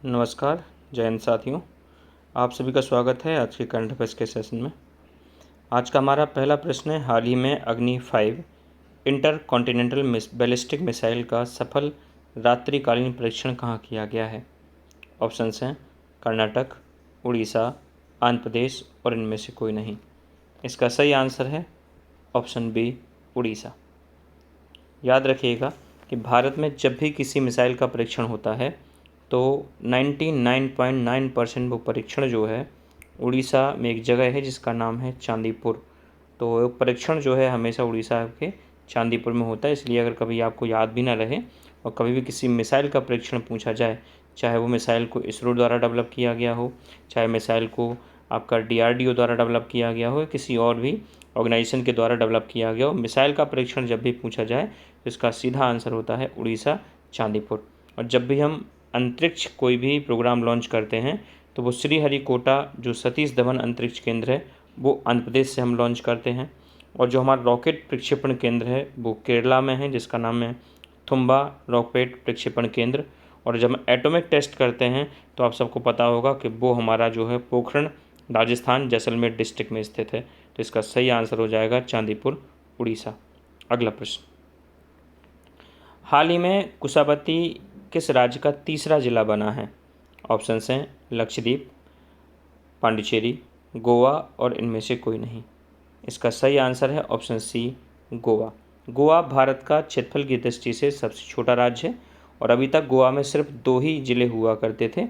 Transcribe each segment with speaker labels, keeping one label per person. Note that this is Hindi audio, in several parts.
Speaker 1: नमस्कार, जय हिंद साथियों। आप सभी का स्वागत है आज के करंट अफेयर्स के सेशन में। आज का हमारा पहला प्रश्न है, हाल ही में अग्नि 5 इंटर कॉन्टिनेंटल बैलिस्टिक मिसाइल का सफल रात्रिकालीन परीक्षण कहाँ किया गया है? ऑप्शंस हैं कर्नाटक, उड़ीसा, आंध्र प्रदेश और इनमें से कोई नहीं। इसका सही आंसर है ऑप्शन बी, उड़ीसा। याद रखिएगा कि भारत में जब भी किसी मिसाइल का परीक्षण होता है तो 99.9% वो परीक्षण जो है उड़ीसा में एक जगह है जिसका नाम है चांदीपुर। तो परीक्षण जो है हमेशा उड़ीसा के चांदीपुर में होता है। इसलिए अगर कभी आपको याद भी ना रहे और कभी भी किसी मिसाइल का परीक्षण पूछा जाए, चाहे वो मिसाइल को इसरो द्वारा डेवलप किया गया हो, चाहे मिसाइल को आपका DRDO द्वारा डेवलप किया गया हो, किसी और भी ऑर्गेनाइजेशन के द्वारा डेवलप किया गया हो, मिसाइल का परीक्षण जब भी पूछा जाए तो इसका सीधा आंसर होता है उड़ीसा चांदीपुर। और जब भी हम अंतरिक्ष कोई भी प्रोग्राम लॉन्च करते हैं तो वो श्रीहरिकोटा जो सतीश धवन अंतरिक्ष केंद्र है वो आंध्र प्रदेश से हम लॉन्च करते हैं। और जो हमारा रॉकेट प्रक्षेपण केंद्र है वो केरला में है जिसका नाम है थुम्बा रॉकेट प्रक्षेपण केंद्र। और जब हम एटॉमिक टेस्ट करते हैं तो आप सबको पता होगा कि वो हमारा जो है पोखरण राजस्थान जैसलमेर डिस्ट्रिक्ट में स्थित है। तो इसका सही आंसर हो जाएगा चांदीपुर, उड़ीसा। अगला प्रश्न, हाल ही में कुशावती किस राज्य का तीसरा जिला बना है? ऑप्शंस हैं लक्षद्वीप, पांडिचेरी, गोवा और इनमें से कोई नहीं। इसका सही आंसर है ऑप्शन सी, गोवा। गोवा भारत का क्षेत्रफल की दृष्टि से सबसे छोटा राज्य है और अभी तक गोवा में सिर्फ 2 ही ज़िले हुआ करते थे।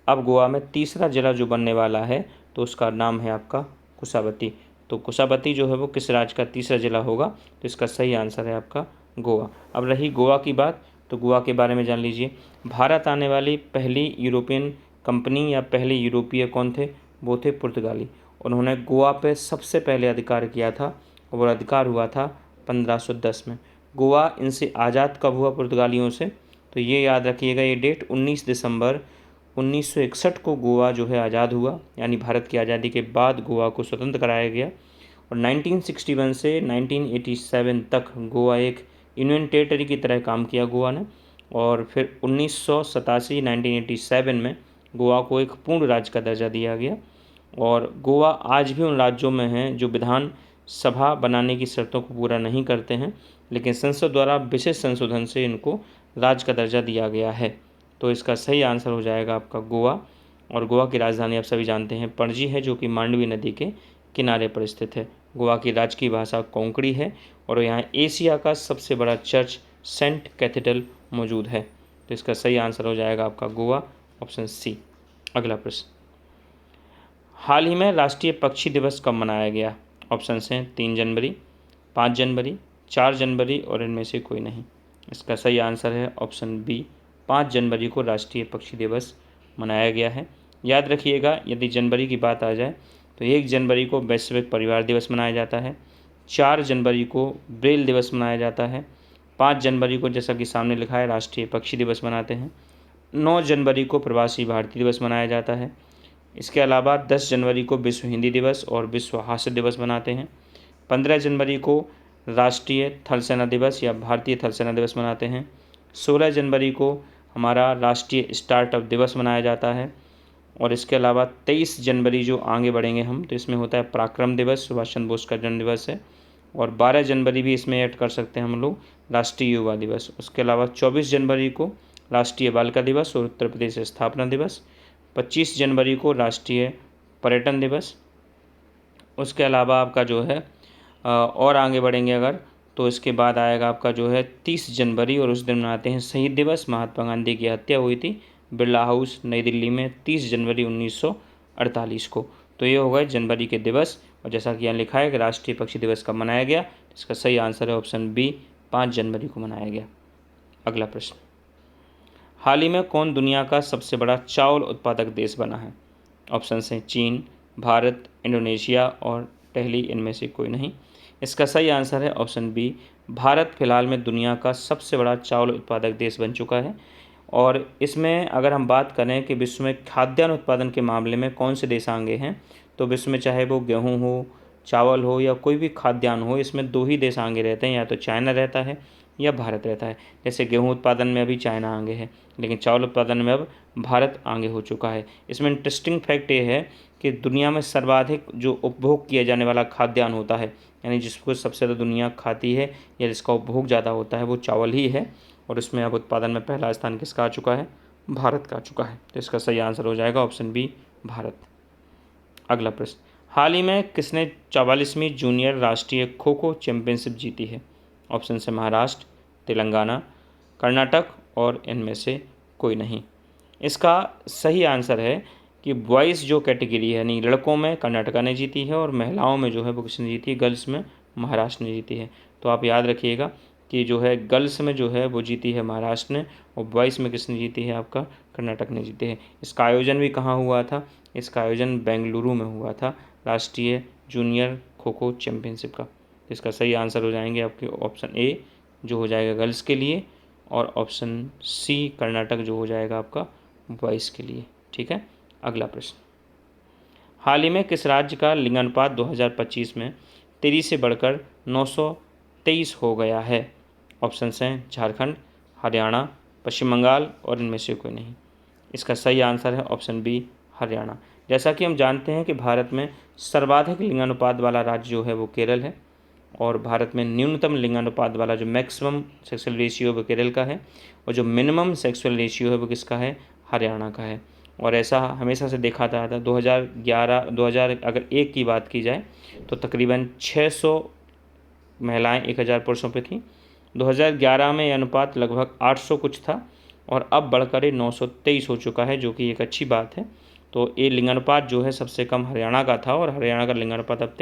Speaker 1: अब गोवा में तीसरा ज़िला जो बनने वाला है तो उसका नाम है आपका कुशावती। तो कुशावती जो है वो किस राज्य का तीसरा ज़िला होगा? तो इसका सही आंसर है आपका गोवा। अब रही गोवा की बात, तो गोवा के बारे में जान लीजिए। भारत आने वाली पहली यूरोपियन कंपनी या पहले यूरोपीय कौन थे? वो थे पुर्तगाली। उन्होंने गोवा पे सबसे पहले अधिकार किया था और वो अधिकार हुआ था 1510 में। गोवा इनसे आज़ाद कब हुआ पुर्तगालियों से? तो ये याद रखिएगा, ये डेट 19 दिसंबर 1961 को गोवा जो है आज़ाद हुआ, यानी भारत की आज़ादी के बाद गोवा को स्वतंत्र कराया गया। और 1961 से 1987 तक गोवा एक यूनियन टेरिटरी की तरह काम किया गोवा ने। और फिर 1987 में गोवा को एक पूर्ण राज्य का दर्जा दिया गया। और गोवा आज भी उन राज्यों में हैं जो विधान सभा बनाने की शर्तों को पूरा नहीं करते हैं, लेकिन संसद द्वारा विशेष संशोधन से इनको राज्य का दर्जा दिया गया है। तो इसका सही आंसर हो जाएगा आपका गोवा। और गोवा की राजधानी आप सभी जानते हैं पणजी है, जो कि मांडवी नदी के किनारे पर स्थित है। गोवा की राजकीय भाषा कोंकणी है और यहाँ एशिया का सबसे बड़ा चर्च सेंट कैथेड्रल मौजूद है। तो इसका सही आंसर हो जाएगा आपका गोवा, ऑप्शन सी। अगला प्रश्न, हाल ही में राष्ट्रीय पक्षी दिवस कब मनाया गया? ऑप्शंस हैं 3 जनवरी, 5 जनवरी, 4 जनवरी और इनमें से कोई नहीं। इसका सही आंसर है ऑप्शन बी, 5 जनवरी को राष्ट्रीय पक्षी दिवस मनाया गया है। याद रखिएगा, यदि जनवरी की बात आ जाए तो 1 जनवरी को वैश्विक परिवार दिवस मनाया जाता है, 4 जनवरी को ब्रेल दिवस मनाया जाता है, 5 जनवरी को जैसा कि सामने लिखा है राष्ट्रीय पक्षी दिवस मनाते हैं, 9 जनवरी को प्रवासी भारतीय दिवस मनाया जाता है। इसके अलावा 10 जनवरी को विश्व हिंदी दिवस और विश्व हास्य दिवस मनाते हैं। 15 जनवरी को राष्ट्रीय थल सेना दिवस या भारतीय थल सेना दिवस मनाते हैं। 16 जनवरी को हमारा राष्ट्रीय स्टार्टअप दिवस मनाया जाता है। और इसके अलावा 23 जनवरी जो आगे बढ़ेंगे हम तो इसमें होता है पराक्रम दिवस, सुभाष चंद्र बोस का जन्म दिवस है। और 12 जनवरी भी इसमें ऐड कर सकते हैं हम लोग, राष्ट्रीय युवा दिवस। उसके अलावा 24 जनवरी को राष्ट्रीय बालिका दिवस और उत्तर प्रदेश स्थापना दिवस। 25 जनवरी को राष्ट्रीय पर्यटन दिवस। उसके अलावा आपका जो है और आगे बढ़ेंगे अगर तो इसके बाद आएगा आपका जो है 30 जनवरी और उस दिन मनाते हैं शहीद दिवस। महात्मा गांधी की हत्या हुई थी बिरला हाउस नई दिल्ली में 30 जनवरी 1948 को। तो ये हो गए जनवरी के दिवस। और जैसा कि यहाँ लिखा है कि राष्ट्रीय पक्षी दिवस कब मनाया गया, इसका सही आंसर है ऑप्शन बी, 5 जनवरी को मनाया गया। अगला प्रश्न, हाल ही में कौन दुनिया का सबसे बड़ा चावल उत्पादक देश बना है? ऑप्शन हैं चीन, भारत, इंडोनेशिया और दिल्ली, इनमें से कोई नहीं। इसका सही आंसर है ऑप्शन बी, भारत फिलहाल में दुनिया का सबसे बड़ा चावल उत्पादक देश बन चुका है। और इसमें अगर हम बात करें कि विश्व में खाद्यान्न उत्पादन के मामले में कौन से देश आगे हैं, तो विश्व में चाहे वो गेहूँ हो, चावल हो या कोई भी खाद्यान्न हो, इसमें 2 ही देश आगे रहते हैं, या तो चाइना रहता है या भारत रहता है। जैसे गेहूँ उत्पादन में अभी चाइना आगे है, लेकिन चावल उत्पादन में अब भारत आगे हो चुका है। इसमें इंटरेस्टिंग फैक्ट ये है कि दुनिया में सर्वाधिक जो उपभोग किया जाने वाला खाद्यान्न होता है, यानी जिसको सबसे ज़्यादा दुनिया खाती है या जिसका उपभोग ज़्यादा होता है, वो चावल ही है। और इसमें अब उत्पादन में पहला स्थान किसका आ चुका है? भारत का आ चुका है। तो इसका सही आंसर हो जाएगा ऑप्शन बी, भारत। अगला प्रश्न, हाल ही में किसने 44वीं जूनियर राष्ट्रीय खो खो चैंपियनशिप जीती है? ऑप्शन से महाराष्ट्र, तेलंगाना, कर्नाटक और इनमें से कोई नहीं। इसका सही आंसर है कि बॉयज़ जो कैटेगरी है यानी लड़कों में कर्नाटका ने जीती है और महिलाओं में जो है वो किसने जीती है? गर्ल्स में महाराष्ट्र ने जीती है। तो आप याद रखिएगा कि जो है गर्ल्स में जो है वो जीती है महाराष्ट्र ने और बॉयज़ में किसने जीती है? आपका कर्नाटक ने जीती है। इसका आयोजन भी कहाँ हुआ था? इसका आयोजन बेंगलुरु में हुआ था, राष्ट्रीय जूनियर खो खो चैम्पियनशिप का। इसका सही आंसर हो जाएंगे आपके ऑप्शन ए जो हो जाएगा गर्ल्स के लिए, और ऑप्शन सी कर्नाटक जो हो जाएगा आपका बॉयज़ के लिए। ठीक है। अगला प्रश्न, हाल ही में किस राज्य का लिंगानुपात 2025 में 13 से बढ़कर 923 हो गया है? ऑप्शन हैं झारखंड, हरियाणा, पश्चिम बंगाल और इनमें से कोई नहीं। इसका सही आंसर है ऑप्शन बी, हरियाणा। जैसा कि हम जानते हैं कि भारत में सर्वाधिक लिंगानुपात वाला राज्य जो है वो केरल है, और भारत में न्यूनतम लिंगानुपात वाला जो मैक्सिमम सेक्सुअल रेशियो वो केरल का है, और जो मिनिमम सेक्सुअल रेशियो है वो किसका है? हरियाणा का है। और ऐसा हमेशा से देखा था 2011 2001 की बात की जाए तो तकरीबन 600 महिलाएं 1000 पुरुषों पे थी। 2011 में यह अनुपात लगभग 800 कुछ था और अब बढ़कर ये 923 हो चुका है, जो कि एक अच्छी बात है। तो ये लिंगानुपात जो है सबसे कम हरियाणा का था और हरियाणा का लिंगानुपात अब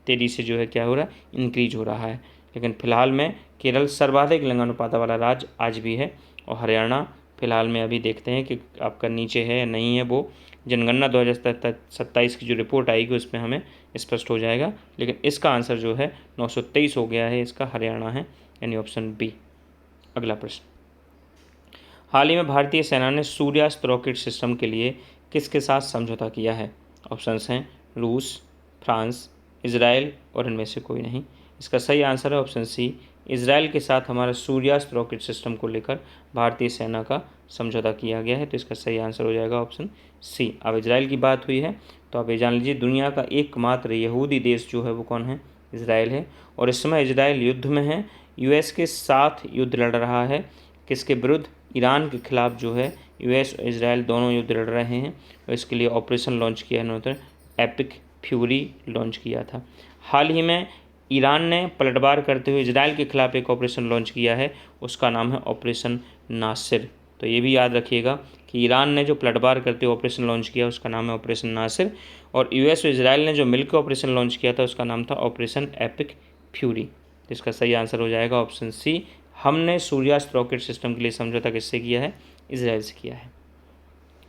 Speaker 1: तेजी से जो है क्या हो रहा है? इंक्रीज हो रहा है। लेकिन फिलहाल में केरल सर्वाधिक लिंगानुपात वाला राज्य आज भी है और हरियाणा फिलहाल में अभी देखते हैं कि आपका नीचे है या नहीं है। वो जनगणना 2027 की जो रिपोर्ट आएगी उसमें हमें स्पष्ट हो जाएगा। लेकिन इसका आंसर जो है 923 हो गया है, इसका हरियाणा है, यानी ऑप्शन बी। अगला प्रश्न, हाल ही में भारतीय सेना ने सूर्यास्त रॉकेट सिस्टम के लिए किसके साथ समझौता किया है? ऑप्शंस हैं रूस, फ्रांस, इजराइल और इनमें से कोई नहीं। इसका सही आंसर है ऑप्शन सी, इजराइल के साथ हमारा सूर्यास्त रॉकेट सिस्टम को लेकर भारतीय सेना का समझौता किया गया है। तो इसका सही आंसर हो जाएगा ऑप्शन सी। अब इजराइल की बात हुई है तो आप ये जान लीजिए दुनिया का एकमात्र यहूदी देश जो है वो कौन है? इजराइल है। और इस समय इजराइल युद्ध में है, यूएस के साथ युद्ध लड़ रहा है। किसके विरुद्ध? ईरान के खिलाफ जो है यूएस और इजराइल दोनों युद्ध लड़ रहे हैं और इसके लिए ऑपरेशन लॉन्च किया इन्होंने, एपिक फ्यूरी लॉन्च किया था। हाल ही में ईरान ने पलटवार करते हुए इजराइल के खिलाफ एक ऑपरेशन लॉन्च किया है, उसका नाम है ऑपरेशन नासिर। तो ये भी याद रखिएगा कि ईरान ने जो पलटवार करते हुए ऑपरेशन लॉन्च किया उसका नाम है ऑपरेशन नासिर, और यूएस और इजराइल ने जो मिलकर ऑपरेशन लॉन्च किया था उसका नाम था ऑपरेशन एपिक फ्यूरी। इसका सही आंसर हो जाएगा ऑप्शन सी। हमने सूर्यास्त रॉकेट सिस्टम के लिए समझौता किससे किया है? इजराइल से किया है।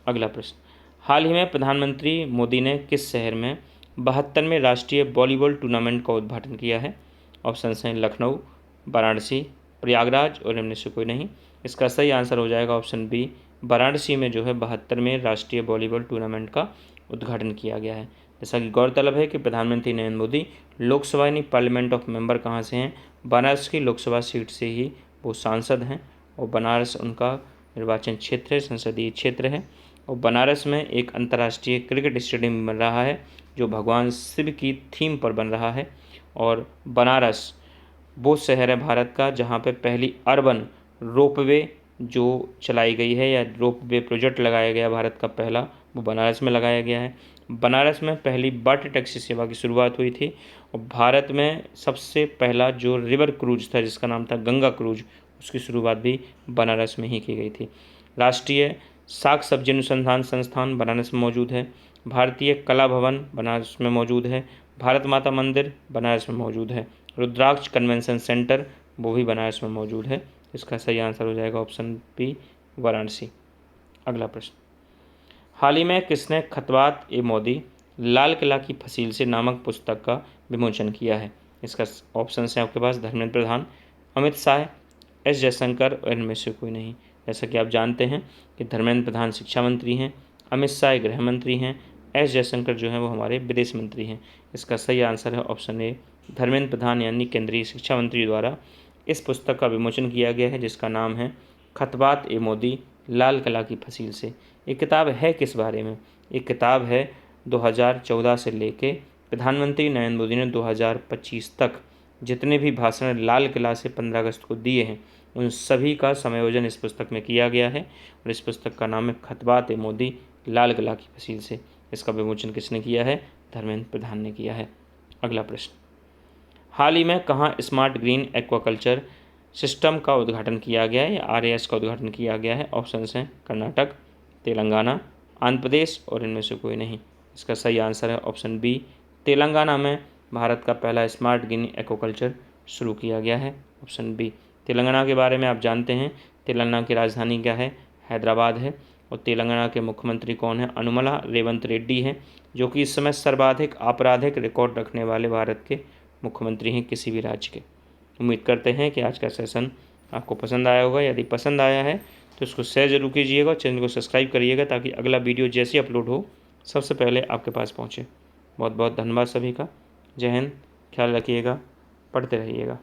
Speaker 1: अगला प्रश्न, हाल ही में प्रधानमंत्री मोदी ने किस शहर में 72वें राष्ट्रीय वॉलीबॉल टूर्नामेंट का उद्घाटन किया है? ऑप्शन हैं लखनऊ, वाराणसी, प्रयागराज और इनमें से कोई नहीं। इसका सही आंसर हो जाएगा ऑप्शन बी, वाराणसी में जो है 72वें राष्ट्रीय वॉलीबॉल टूर्नामेंट का उद्घाटन किया गया है। जैसा कि गौरतलब है कि प्रधानमंत्री नरेंद्र मोदी लोकसभा यानी पार्लियामेंट ऑफ मेंबर कहाँ से हैं? बनारस की लोकसभा सीट से ही वो सांसद हैं और बनारस उनका निर्वाचन क्षेत्र है, संसदीय क्षेत्र है। और बनारस में एक अंतर्राष्ट्रीय क्रिकेट स्टेडियम बन रहा है जो भगवान शिव की थीम पर बन रहा है। और बनारस वो शहर है भारत का जहाँ पे पहली अर्बन रोपवे जो चलाई गई है या रोपवे प्रोजेक्ट लगाया गया भारत का पहला, वो बनारस में लगाया गया है। बनारस में पहली वाटर टैक्सी सेवा की शुरुआत हुई थी और भारत में सबसे पहला जो रिवर क्रूज था जिसका नाम था गंगा क्रूज, उसकी शुरुआत भी बनारस में ही की गई थी। राष्ट्रीय साग सब्जी अनुसंधान संस्थान बनारस में मौजूद है। भारतीय कला भवन बनारस में मौजूद है। भारत माता मंदिर बनारस में मौजूद है। रुद्राक्ष कन्वेंशन सेंटर वो भी बनारस में मौजूद है। इसका सही आंसर हो जाएगा ऑप्शन बी, वाराणसी। अगला प्रश्न, हाल ही में किसने खतवात ए मोदी लाल किला की फसील से नामक पुस्तक का विमोचन किया है? इसका ऑप्शन है आपके पास धर्मेंद्र प्रधान, अमित शाह, एस जयशंकर और इनमें से कोई नहीं। जैसा कि आप जानते हैं कि धर्मेंद्र प्रधान शिक्षा मंत्री हैं, अमित शाह गृह मंत्री हैं, एस जयशंकर जो हैं वो हमारे विदेश मंत्री हैं। इसका सही आंसर है ऑप्शन ए, धर्मेंद्र प्रधान यानी केंद्रीय शिक्षा मंत्री द्वारा इस पुस्तक का विमोचन किया गया है जिसका नाम है खतबात ए मोदी, लाल कला की फसील से। ये किताब है किस बारे में? एक किताब है 2014 से लेके प्रधानमंत्री नरेंद्र मोदी ने 2025 तक जितने भी भाषण लाल किला से 15 अगस्त को दिए हैं उन सभी का समायोजन इस पुस्तक में किया गया है और इस पुस्तक का नाम है खतबात ए मोदी, लाल किला की फसील से। इसका विमोचन किसने किया है? धर्मेंद्र प्रधान ने किया है। अगला प्रश्न, हाल ही में कहाँ स्मार्ट ग्रीन एक्वाकल्चर सिस्टम का उद्घाटन किया गया है या RAS का उद्घाटन किया गया है? ऑप्शंस हैं कर्नाटक, तेलंगाना, आंध्र प्रदेश और इनमें से कोई नहीं। इसका सही आंसर है ऑप्शन बी, तेलंगाना में भारत का पहला स्मार्ट ग्रीन एक्वाकल्चर शुरू किया गया है। Option B. तेलंगाना के बारे में आप जानते हैं, तेलंगाना की राजधानी क्या है? हैदराबाद है। और तेलंगाना के मुख्यमंत्री कौन है? अनुमला रेवंत रेड्डी हैं, जो कि इस समय सर्वाधिक आपराधिक रिकॉर्ड रखने वाले भारत के मुख्यमंत्री हैं किसी भी राज्य के। उम्मीद करते हैं कि आज का सेशन आपको पसंद आया होगा। यदि पसंद आया है तो इसको शेयर जरूर कीजिएगा और चैनल को सब्सक्राइब करिएगा ताकि अगला वीडियो जैसे अपलोड हो सबसे पहले आपके पास पहुँचे। बहुत बहुत धन्यवाद सभी का। जय हिंद, ख्याल रखिएगा, पढ़ते रहिएगा।